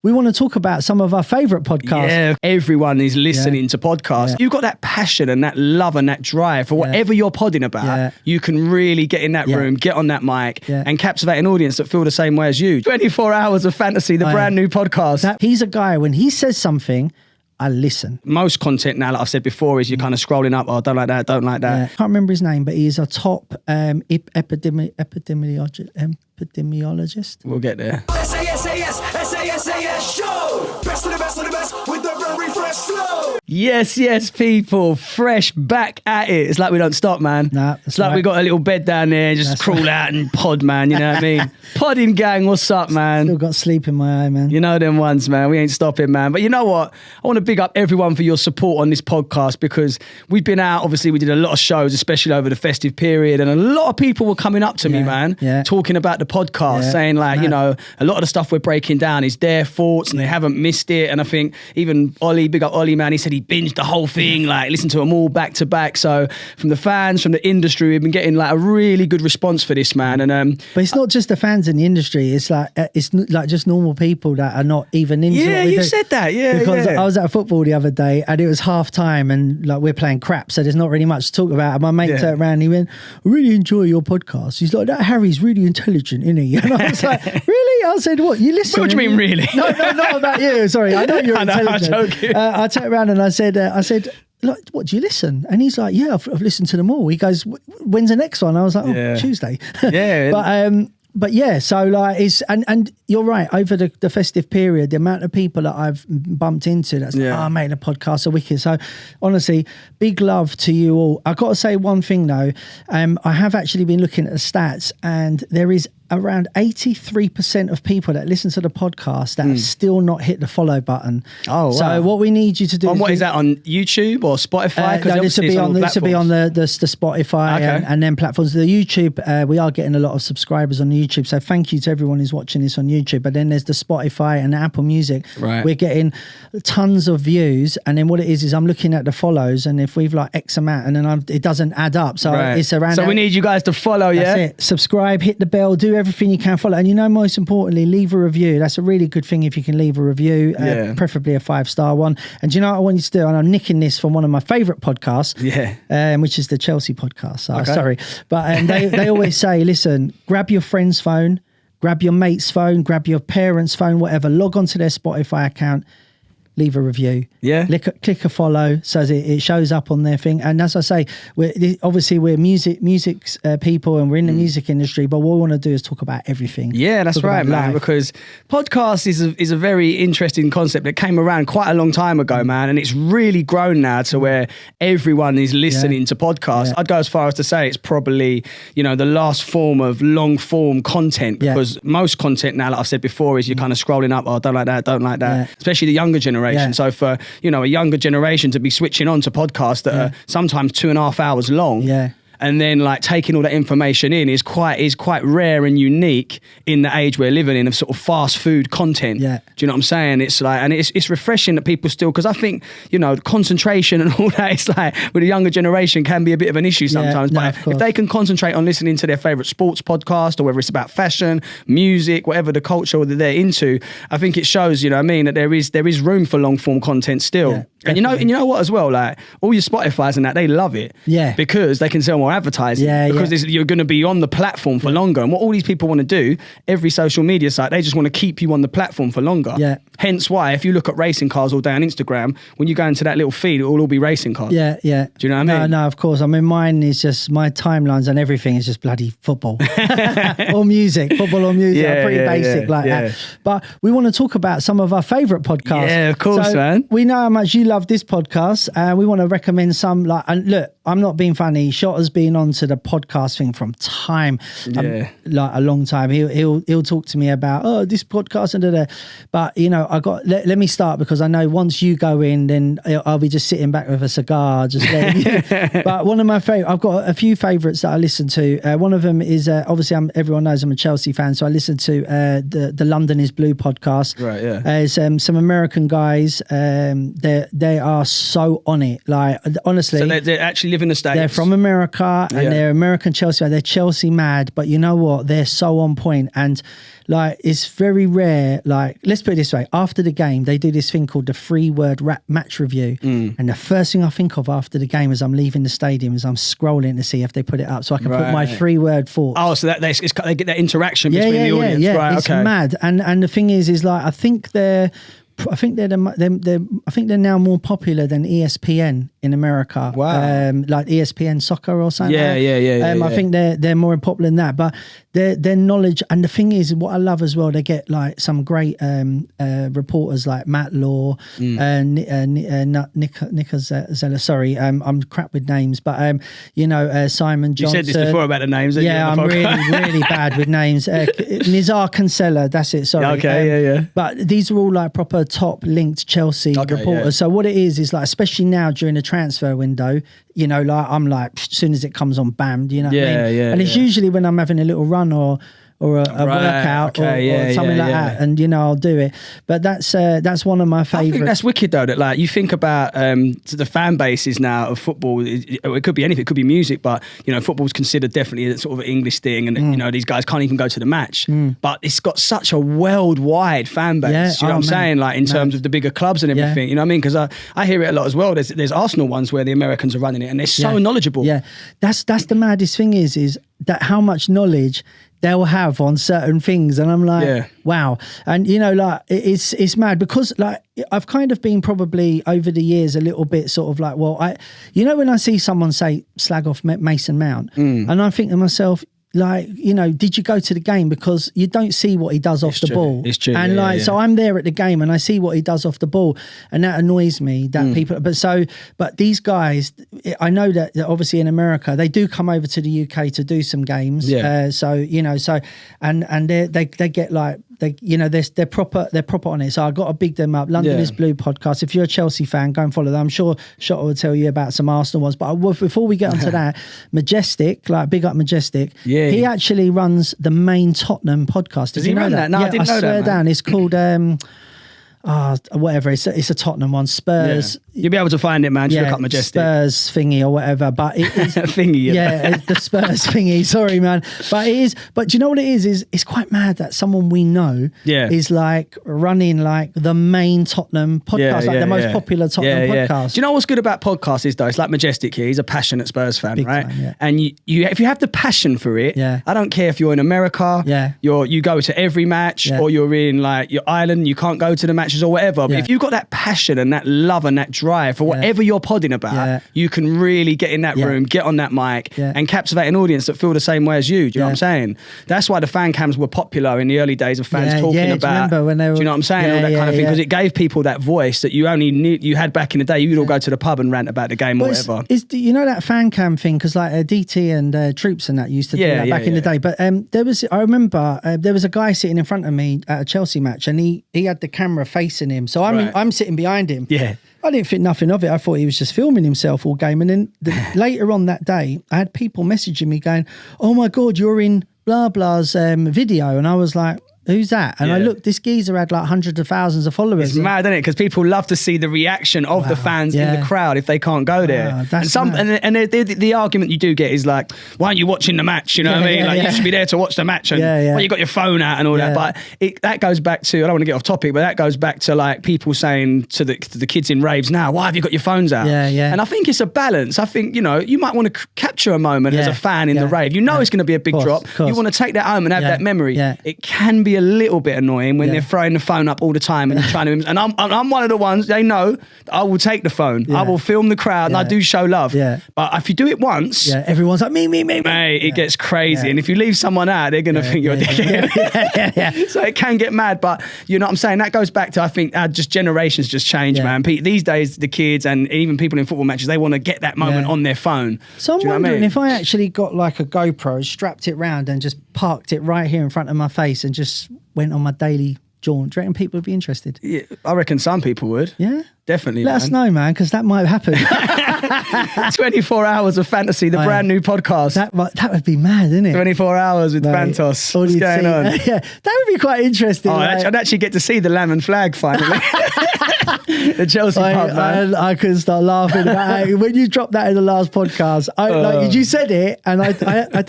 We want to talk about some of our favourite podcasts. Yeah, everyone is listening to podcasts. You've got that passion and that love and that drive for whatever you're podding about. You can really get in that room, get on that mic and captivate an audience that feel the same way as you. 24 Hours of Fantasy, the brand new podcast. He's a guy, when he says something, I listen. Most content now, like I've said before, is you're kind of scrolling up, oh, don't like that, don't like that. I can't remember his name, but he is a top epidemiologist. We'll get there. SaSaSaS show. Best of the best of the best with the very fresh flow. Yes, people, fresh back at it. It's like we don't stop, man. Nah, it's like we got a little bed down there, just crawl out and pod, man. You know what I mean? Podding gang, what's up, man? Still got sleep in my eye, man. You know them ones, man. We ain't stopping, man. But you know what? I want to big up everyone for your support on this podcast, because we've been out. Obviously, we did a lot of shows, especially over the festive period, and a lot of people were coming up to me, man, talking about the podcast, saying like, you know, a lot of the stuff we're breaking down is their thoughts and they haven't missed it. And I think even Ollie, big up Ollie, man, he said he binged the whole thing, like listened to them all back to back. So from the fans, from the industry, we've been getting like a really good response for this, man. And but it's not just the fans in the industry, it's like just normal people that are not even into what we do. Said that, because I was at football the other day and it was half time and like we're playing crap, so there's not really much to talk about. And my mate turned around and he went, I really enjoy your podcast. He's like, that Harry's really intelligent, isn't he? And I was like, really? I said, what, you listen? What do you mean, really? No, not about you. Sorry, I know you're intelligent. I'm joking. I turned around and I said, like, what, do you listen? And he's like, yeah, I've listened to them all. He goes, when's the next one? I was like, Tuesday. But yeah, so like and you're right, over the festive period, the amount of people that I've bumped into that's like, oh mate, the podcasts are wicked. So honestly, big love to you all. I've got to say one thing though, I have actually been looking at the stats and there is around 83% of people that listen to the podcast that have still not hit the follow button. Oh, wow. So what we need you to do is that on YouTube or Spotify? No, this will be on the Spotify and then platforms. The YouTube, we are getting a lot of subscribers on YouTube, so thank you to everyone who's watching this on YouTube. But then there's the Spotify and the Apple Music. Right. We're getting tons of views, and then what it is I'm looking at the follows, and if we've like X amount, and then it doesn't add up. So it's around. So we need you guys to follow, That's it. Subscribe, hit the bell, do everything you can, follow, and most importantly, leave a review. That's a really good thing if you can leave a review, preferably a 5-star one. And do you know what I want you to do? And I'm nicking this from one of my favourite podcasts, which is the Chelsea podcast. Sorry, but they always say, listen, grab your friend's phone, grab your mate's phone, grab your parents' phone, whatever, log onto their Spotify account, leave a review, click a follow so that it shows up on their thing. And as I say, we're music people, and we're in the music industry, but what we want to do is talk about everything. Yeah, that's right, man, because podcast is a very interesting concept that came around quite a long time ago, man, and it's really grown now to where everyone is listening to podcasts. I'd go as far as to say it's probably, the last form of long form content, because most content now, like I've said before, is you're kind of scrolling up, oh, don't like that, especially the younger generation. So for a younger generation to be switching on to podcasts that are sometimes 2.5 hours long, and then like taking all that information in is quite rare and unique in the age we're living in of sort of fast food content. Do you know what I'm saying? It's like, and it's refreshing that people still, because I think concentration and all that, it's like with the younger generation can be a bit of an issue sometimes. But if they can concentrate on listening to their favorite sports podcast, or whether it's about fashion, music, whatever the culture that they're into, I think it shows, that there is room for long form content still. And you know what as well, like all your Spotifys and that, they love it, because they can sell more advertising, because you're going to be on the platform for longer. And what all these people want to do, every social media site, they just want to keep you on the platform for longer. Hence why if you look at racing cars all day on Instagram, when you go into that little feed, it will all be racing cars. Do you know what I mean? No, of course. I mean, mine is just, my timelines and everything is just bloody football or music, football or music. I'm pretty basic that. But we want to talk about some of our favourite podcasts. Yeah, of course, man. We know how much you love this podcast, and we want to recommend some. And look, I'm not being funny. Shotter's been on to the podcast thing from time, like a long time. He'll talk to me about this podcast and da. But let me start, because I know once you go in, then I'll be just sitting back with a cigar, just letting you. But one of my favorite, I've got a few favorites that I listen to. One of them is obviously everyone knows I'm a Chelsea fan, so I listen to the London is Blue podcast. Right, yeah. There's some American guys. They are so on it. Like honestly, so they're actually live in the States. They're from America and they're American Chelsea. They're Chelsea mad, but you know what? They're so on point. And like, it's very rare. Like, let's put it this way. After the game, they do this thing called the 3-word match review. And the first thing I think of after the game as I'm leaving the stadium is I'm scrolling to see if they put it up so I can put my 3-word thoughts. Oh, so that they get that interaction between the audience. Yeah, right, it's mad. And the thing is like, I think they're now more popular than ESPN in America. Wow. Like ESPN Soccer or something. Yeah. I think they're more popular than that. But their knowledge, and the thing is, what I love as well, they get like some great reporters like Matt Law and Nick Zeller. Sorry, I'm crap with names, but Simon Johnson. You said this before about the names. Yeah, I'm really bad with names. Nizar Kinsella, that's it. Sorry. Okay, But these are all like proper top linked Chelsea reporters. Yeah. So what it is like, especially now during the transfer window, like I'm like, as soon as it comes on, bam, what I mean? And it's usually when I'm having a little run or a workout or something like that, and I'll do it. But that's one of my favourites. I think that's wicked though, that like you think about the fan bases now of football. It could be anything, it could be music, but football's considered definitely a sort of an English thing, and these guys can't even go to the match. But it's got such a worldwide fan base. You know what I'm saying? Like in terms of the bigger clubs and everything. You know what I mean? Because I hear it a lot as well. There's Arsenal ones where the Americans are running it, and they're so knowledgeable. Yeah, that's the maddest thing is that how much knowledge they'll have on certain things, and I'm like, wow. And like it's mad, because like I've kind of been probably over the years a little bit sort of like, well, when I see someone say slag off Mason Mount, and I think to myself, like, did you go to the game? Because you don't see what he does off the ball. It's true. And so I'm there at the game and I see what he does off the ball, and that annoys me that people, but these guys, I know that obviously in America, they do come over to the UK to do some games. And they get like, they're proper on it. So I've got to big them up. London is Blue podcast. If you're a Chelsea fan, go and follow them. I'm sure Shota will tell you about some Arsenal ones. But before we get onto that, Majestic, like big up Majestic. Yeah. He actually runs the main Tottenham podcast. Does he run that? No, I didn't know that. I swear down. It's called whatever. It's a Tottenham one. Spurs. Yeah. You'll be able to find it, man. Just look up Majestic. Spurs thingy or whatever. But it is thingy. The Spurs thingy. Sorry, man. But it is. But do you know what it is? It's quite mad that someone we know is like running like the main Tottenham podcast, the most popular Tottenham podcast. Do you know what's good about podcasts is though? It's like Majestic here. He's a passionate Spurs fan, Big right? time, and you if you have the passion for it, I don't care if you're in America, you go to every match, or you're in like your island, you can't go to the matches or whatever. But if you've got that passion and that love and that drive for whatever you're podding about, you can really get in that room, get on that mic, and captivate an audience that feel the same way as you. Do you know what I'm saying? That's why the fan cams were popular in the early days of fans talking about. When they were, do you know what I'm saying? All that kind of thing, because it gave people that voice that you only you had back in the day. You could all go to the pub and rant about the game or whatever. That fan cam thing, because like DT and Troops and that used to do that back in the day. But I remember there was a guy sitting in front of me at a Chelsea match, and he had the camera facing him. So I'm sitting behind him. Yeah. I didn't think nothing of it. I thought he was just filming himself all game. And then later on that day, I had people messaging me going, "Oh my God, you're in blah blah's video." And I was like, "Who's that?" And I looked, this geezer had like hundreds of thousands of followers. It's mad, isn't it? Because people love to see the reaction of the fans in the crowd if they can't go there. And the argument you do get is like, "Why aren't you watching the match?" You know what I mean? Like you should be there to watch the match, and well, you got your phone out and all that. But that goes back to, I don't want to get off topic, but that goes back to like people saying to the kids in raves now, "Why have you got your phones out?" And I think it's a balance. I think you might want to capture a moment as a fan in the rave. It's going to be a big drop. You want to take that home and have that memory. It can be a little bit annoying when they're throwing the phone up all the time and you're trying to. And I'm one of the ones, they know that I will take the phone. I will film the crowd and I do show love. But if you do it once, everyone's like me. Mate, it gets crazy. And if you leave someone out, they're gonna think you're a dickhead. So it can get mad. But you know what I'm saying? That goes back to, I think, just generations just change, man. These days, the kids and even people in football matches, they want to get that moment on their phone. So I'm wondering if I actually got like a GoPro, strapped it round and just parked it right here in front of my face and just went on my daily jaunt. Do you reckon people would be interested? Yeah, I reckon some people would. Yeah? Definitely, Let us know, man, because that might happen. 24 hours of fantasy, the brand new podcast. That would be mad, isn't it? 24 hours with Fantos. What's going on? Yeah, that would be quite interesting. I'd actually get to see the lamb and flag finally. The Chelsea pub, man. I couldn't stop laughing about it. When you dropped that in the last podcast, you said it and I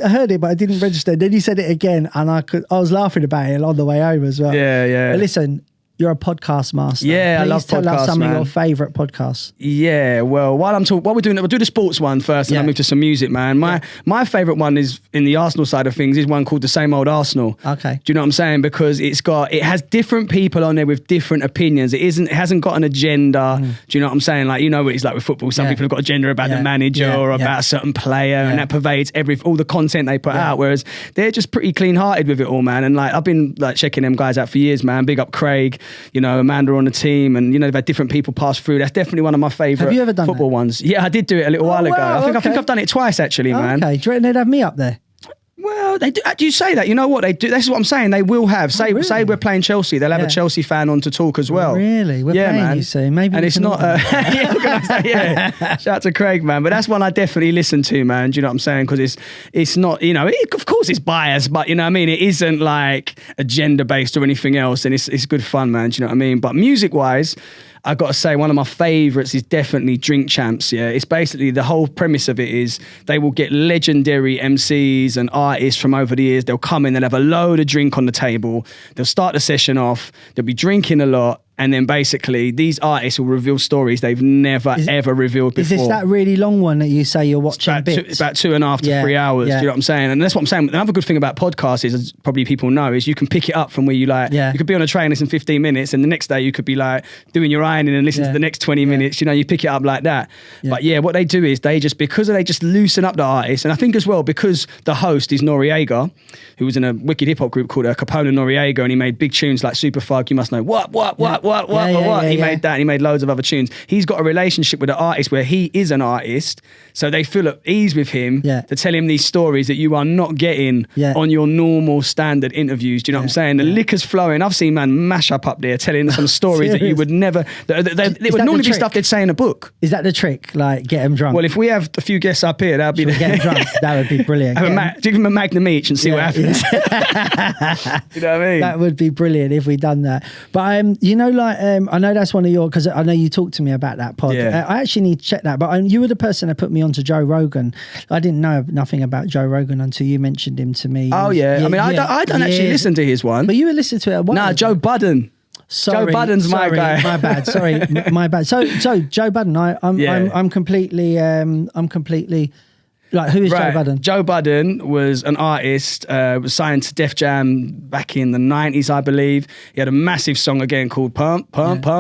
heard it, but I didn't register. Then you said it again and I was laughing about it on the way home as well. Yeah. But listen, you're a podcast master. Yeah, Please I love tell podcasts, us some man. of your favourite podcasts. Yeah, well, while we're doing it, we'll do the sports one first and I'll move to some music, man. My favourite one is in the Arsenal side of things is one called The Same Old Arsenal. Okay. Do you know what I'm saying? Because it has different people on there with different opinions. It hasn't got an agenda. Do you know what I'm saying? Like, you know what it's like with football. Some people have got an agenda about the manager or about a certain player and that pervades all the content they put out. Whereas they're just pretty clean-hearted with it all, man. And like, I've been like checking them guys out for years, man. Big up Craig, you know, Amanda on the team, and you know they've had different people pass through. That's definitely one of my favourite Have you ever done football ones. Yeah, I did do it a little while ago. I think I've done it twice actually, man. Okay, do you reckon they'd have me up there? Well, they do. You say that? You know what they do? This is what I'm saying. They will have. Say we're playing Chelsea. They'll have a Chelsea fan on to talk as well. Really? We're playing, man. You see, maybe. And it's not. Shout out to Craig, man. But that's one I definitely listen to, man. Do you know what I'm saying? Because it's not. You know, of course it's biased, but you know what I mean. It isn't like agenda based or anything else, and it's good fun, man. Do you know what I mean? But music wise, I got to say, one of my favourites is definitely Drink Champs, yeah. It's basically, the whole premise of it is they will get legendary MCs and artists from over the years. They'll come in, they'll have a load of drink on the table. They'll start the session off. They'll be drinking a lot. And then basically these artists will reveal stories they've never, ever revealed before. Is this that really long one that you say you're watching It's about 2.5 to 3 hours. Do you know what I'm saying? And that's what I'm saying. Another good thing about podcasts is, as probably people know, is you can pick it up from where you like. You could be on a train, listen 15 minutes, and the next day you could be like doing your ironing and listen to the next 20 minutes. You know, you pick it up like that. But what they do is they just loosen up the artist. And I think as well, because the host is Noriega, who was in a wicked hip hop group called Capone and Noriega, and he made big tunes like Super Fug, You Must Know What. He made that, and he made loads of other tunes. He's got a relationship with the artist where he is an artist, so they feel at ease with him to tell him these stories that you are not getting on your normal standard interviews. Do you know what I'm saying? The liquor's flowing. I've seen man mash up there telling some stories that you would never. It would normally be stuff they'd say in a book. Is that the trick? Like, get them drunk? Well, if we have a few guests up here, that'd be get them drunk. That would be brilliant. Give them a Magnum each and see what happens. You know what I mean? That would be brilliant if we done that. But you know, like I know that's one of your, because I know you talked to me about that pod. I actually need to check that. But you were the person that put me onto Joe Rogan. I didn't know nothing about Joe Rogan until you mentioned him to me. Oh yeah. I mean, I don't actually listen to his one. But you were listening to it. Nah, Joe Budden. Sorry, Joe Budden's my guy. My bad. Sorry, my bad. So Joe Budden, I'm completely. Like, who is Joe Budden? Joe Budden was an artist, was signed to Def Jam back in the 90s, I believe. He had a massive song again called Pump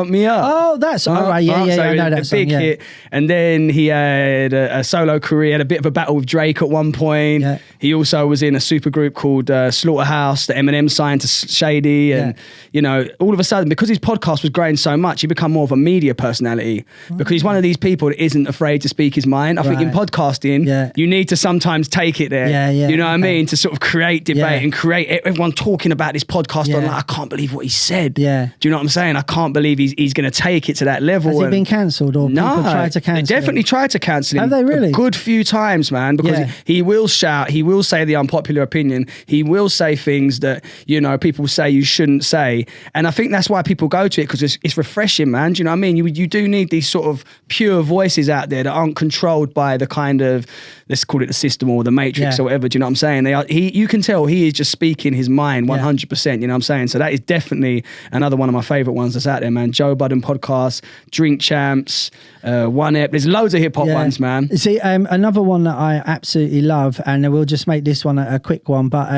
Me Up. Oh, that's all right. Yeah, so I know that song. Big hit. And then he had a solo career, had a bit of a battle with Drake at one point. Yeah. He also was in a super group called Slaughterhouse that Eminem signed to Shady. And, you know, all of a sudden, because his podcast was growing so much, he became more of a media personality because he's one of these people that isn't afraid to speak his mind. I think in podcasting, you need to sometimes take it there. You know what I mean? To sort of create debate and create everyone talking about this podcast on like, I can't believe what he said. Do you know what I'm saying? I can't believe he's going to take it to that level. Has he been cancelled or people tried to cancel him? They definitely tried to cancel him. Have they really? A good few times, man, because he will shout, he will say the unpopular opinion, he will say things that, you know, people say you shouldn't say. And I think that's why people go to it, because it's refreshing, man. Do you know what I mean? You do need these sort of pure voices out there that aren't controlled by the kind of, let's call it the system or the matrix or whatever. Do you know what I'm saying? You can tell he is just speaking his mind 100%. You know what I'm saying? So that is definitely another one of my favourite ones that's out there, man. Joe Budden podcast, Drink Champs, One Ep. There's loads of hip hop ones, man. See, another one that I absolutely love, and we'll just make this one a quick one, but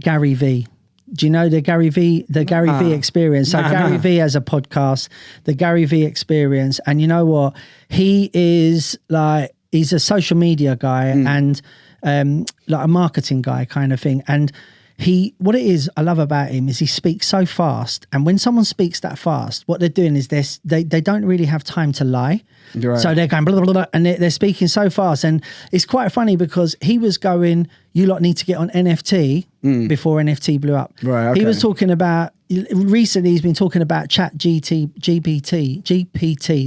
GaryVee. Do you know the GaryVee Experience? So GaryVee has a podcast, the GaryVee Experience, and you know what? He is like, he's a social media guy and like a marketing guy kind of thing. And what it is I love about him is he speaks so fast. And when someone speaks that fast, what they're doing is they don't really have time to lie. Right. So they're going blah, blah, blah, and they're speaking so fast. And it's quite funny because he was going, you lot need to get on NFT before NFT blew up. Right, okay. He was talking about recently he's been talking about GPT,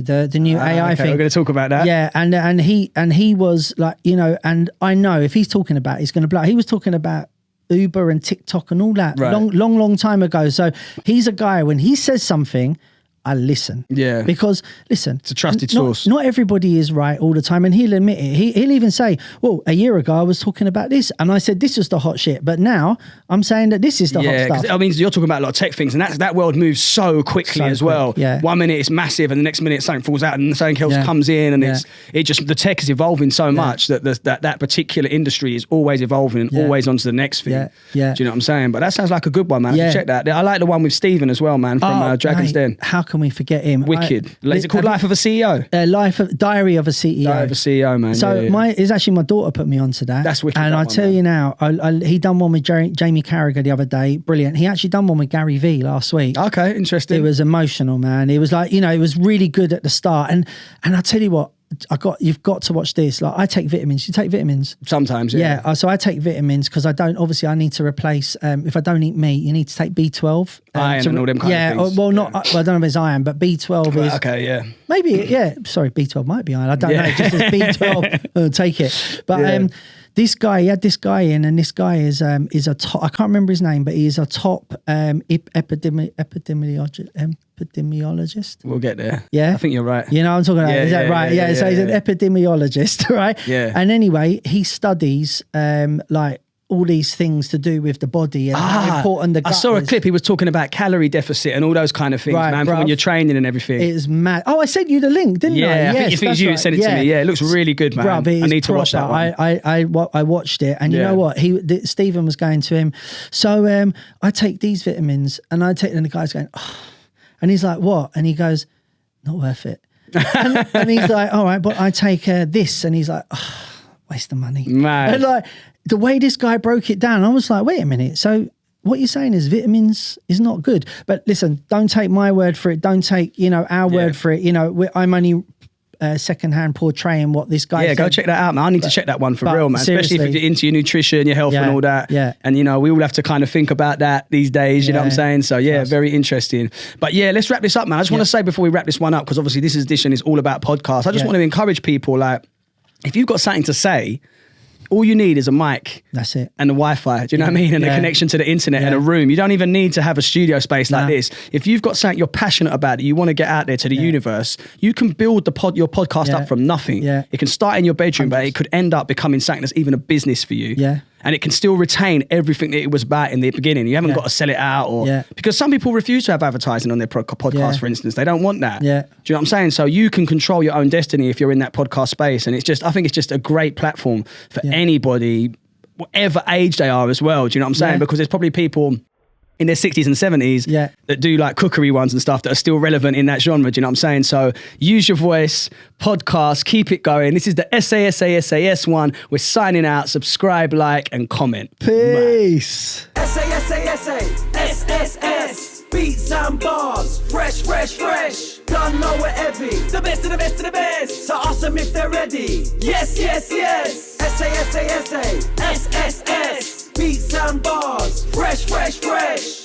the new AI thing. We're going to talk about that. Yeah, and he was like, you know, and I know if he's talking about it, he's going to blow. He was talking about Uber and TikTok and all that long time ago. So he's a guy, when he says something, I listen. Yeah. Because, listen, it's a trusted source. Not everybody is right all the time. And he'll admit it. He'll even say, well, a year ago I was talking about this and I said this was the hot shit. But now I'm saying that this is the hot stuff. I mean, you're talking about a lot of tech things, and that world moves so quickly as well. Yeah. 1 minute it's massive, and the next minute something falls out and something else comes in, and the tech is evolving so much that particular industry is always evolving and always onto the next thing. Yeah. Do you know what I'm saying? But that sounds like a good one, man. I should check that. I like the one with Stephen as well, man, from Dragon's Den. How can we forget him? Wicked. Is it called Life of a CEO? Diary of a CEO. Diary of a CEO, man. So it's actually my daughter put me onto that. That's wicked. And I tell you now, he done one with Jamie Carragher the other day. Brilliant. He actually done one with GaryVee last week. Okay, interesting. It was emotional, man. It was like, you know, it was really good at the start. And I tell you what, you've got to watch this. Like, I take vitamins. You take vitamins? Sometimes, yeah. Yeah. So I take vitamins because I need to replace, if I don't eat meat, you need to take B12. Iron and all them kind of things. Well, I don't know if it's iron, but B12 is. Okay, yeah. Maybe, sorry, B12 might be iron. I don't know. It just says B12. Take it. But this guy, he had this guy in, and this guy is a top, I can't remember his name, but he is a top epidemiologist. We'll get there. Yeah. I think you're right. You know what I'm talking about? Is that right? Yeah. So he's an epidemiologist, right? Yeah. And anyway, he studies like all these things to do with the body and how important the gut is. I saw a clip. He was talking about calorie deficit and all those kind of things, man, for when you're training and everything. It's mad. Oh, I sent you the link, didn't I? I think you sent it to me. Yeah, it looks really good, man. I need to watch that one. I watched it, and you know what? Stephen was going to him. So I take these vitamins, and and the guy's going, oh. And he's like, what? And he goes, not worth it. and he's like, all right, but I take this, and he's like, oh, waste of money, man. And like, the way this guy broke it down, I was like, wait a minute. So what you're saying is vitamins is not good. But listen, don't take my word for it. Don't take, our word for it. I'm only secondhand portraying what this guy said. Go check that out, man. I need to check that one for real, man. Especially if you're into your nutrition, your health and all that. Yeah. And, we all have to kind of think about that these days. You know what I'm saying? So, very interesting. But, let's wrap this up, man. I just want to say before we wrap this one up, because obviously this edition is all about podcasts. I just want to encourage people, like, if you've got something to say, all you need is a mic. That's it. And the Wi-Fi. Do you know what I mean? And a connection to the internet and a room. You don't even need to have a studio space like this. If you've got something you're passionate about that you want to get out there to the universe, you can build your podcast up from nothing. Yeah. It can start in your bedroom, but it could end up becoming something that's even a business for you. Yeah. And it can still retain everything that it was about in the beginning. You haven't got to sell it out because some people refuse to have advertising on their podcast, for instance. They don't want that. Yeah. Do you know what I'm saying? So you can control your own destiny if you're in that podcast space. And I think it's just a great platform for anybody, whatever age they are as well. Do you know what I'm saying? Yeah. Because there's probably people in their 60s and 70s that do like cookery ones and stuff that are still relevant in that genre. Do you know what I'm saying? So use your voice, podcast, keep it going. This is the SaSaSaS one. We're signing out. Subscribe, like, and comment. Peace. SaSaSaS. Beats and bars. Fresh. Done know we're heavy. The best of the best of the best. So awesome if they're ready. Yes. SaSaSaS. Beats and bars, fresh.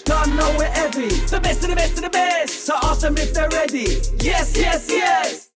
Don't know we're heavy. The best of the best of the best. So awesome if they're ready. Yes.